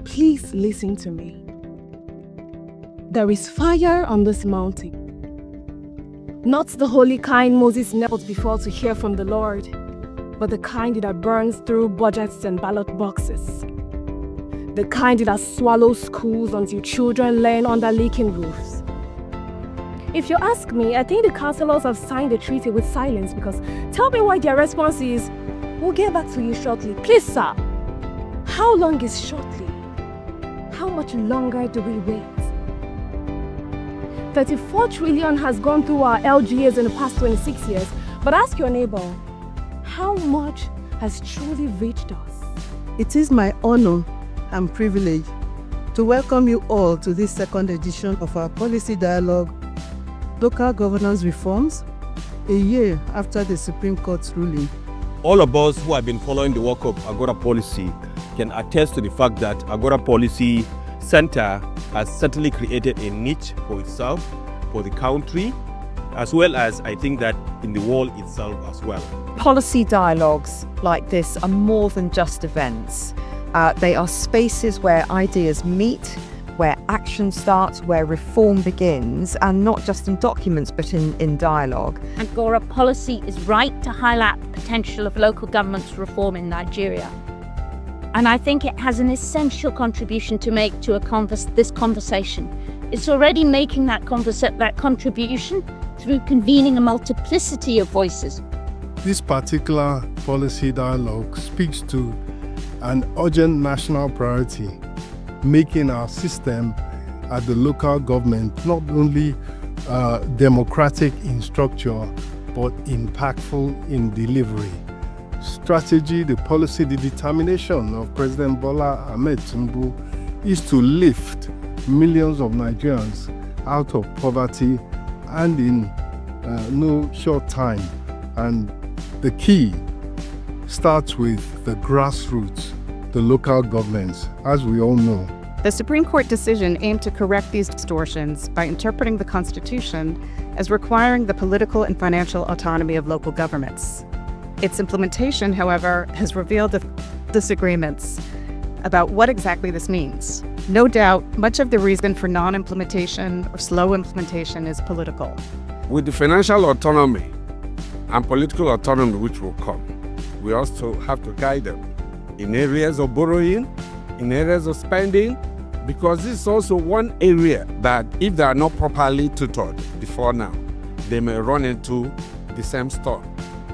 please listen to me. There is fire on this mountain. Not the holy kind Moses knelt before to hear from the Lord, but the kind that burns through budgets and ballot boxes. The kind that swallows schools until children learn under leaking roofs. If you ask me, I think the councillors have signed the treaty with silence because tell me why their response is, "We'll get back to you shortly." Please, sir, how long is shortly? How much longer do we wait? 34 trillion has gone through our LGAs in the past 26 years, but ask your neighbor, how much has truly reached us? It is my honor and privilege to welcome you all to this second edition of our Policy Dialogue, Local Governance Reforms, a year after the Supreme Court's ruling. All of us who have been following the work of Agora Policy can attest to the fact that Agora Policy Center has certainly created a niche for itself, for the country, as well as I think that in the world itself as well. Policy dialogues like this are more than just events. They are spaces where ideas meet, where action starts, where reform begins, and not just in documents, but in dialogue. Agora Policy is right to highlight the potential of local government's reform in Nigeria. And I think it has an essential contribution to make to this conversation. It's already making that contribution through convening a multiplicity of voices. This particular policy dialogue speaks to an urgent national priority, making our system at the local government not only democratic in structure, but impactful in delivery. Strategy, the policy, the determination of President Bola Ahmed Tinubu is to lift millions of Nigerians out of poverty and in no short time. And the key starts with the grassroots, the local governments, as we all know. The Supreme Court decision aimed to correct these distortions by interpreting the Constitution as requiring the political and financial autonomy of local governments. Its implementation, however, has revealed disagreements about what exactly this means. No doubt, much of the reason for non-implementation or slow implementation is political. With the financial autonomy and political autonomy which will come, we also have to guide them in areas of borrowing, in areas of spending, because this is also one area that if they are not properly tutored before now, they may run into the same storm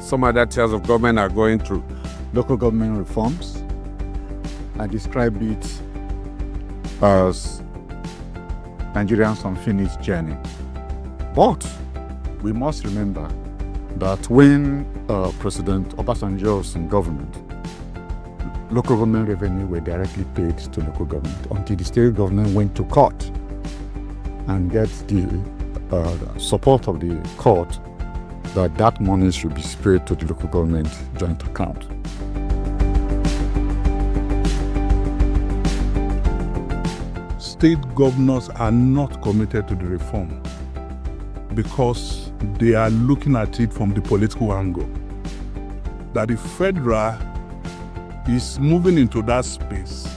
some other tiers of government are going through. Local government reforms, I describe it as Nigeria's unfinished journey. But we must remember that when President Obasanjo was in government, local government revenue were directly paid to local government until the state government went to court and get the support of the court that money should be spared to the local government joint account. State governors are not committed to the reform because they are looking at it from the political angle. That the federal is moving into that space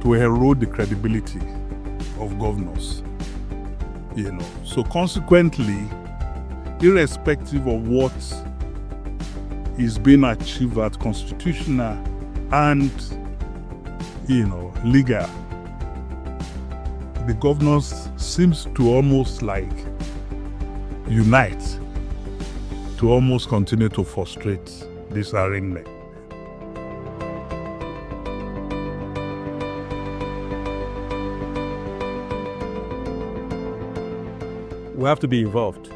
to erode the credibility of governors. So consequently, irrespective of what is being achieved at constitutional and legal, the governors seems to almost like unite to almost continue to frustrate this arrangement. We have to be involved.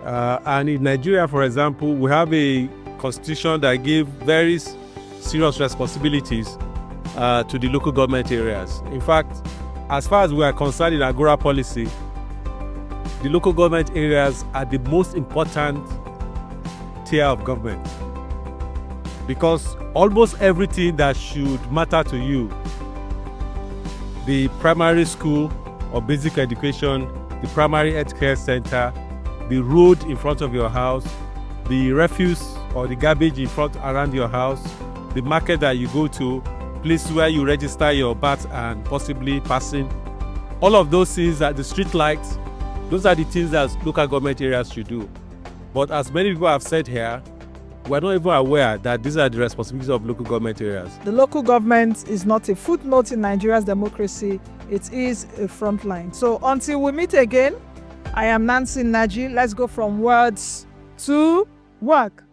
And in Nigeria, for example, we have a constitution that gives very serious responsibilities to the local government areas. In fact, as far as we are concerned in Agora Policy, the local government areas are the most important tier of government, because almost everything that should matter to you, the primary school or basic education, the primary health care center, the road in front of your house, the refuse or the garbage in front around your house, the market that you go to, place where you register your BAT and possibly passing. All of those things, are the street lights, those are the things that local government areas should do. But as many people have said here, we're not even aware that these are the responsibilities of local government areas. The local government is not a footnote in Nigeria's democracy, it is a front line. So until we meet again, I am Nancy Naji. Let's go from words to work.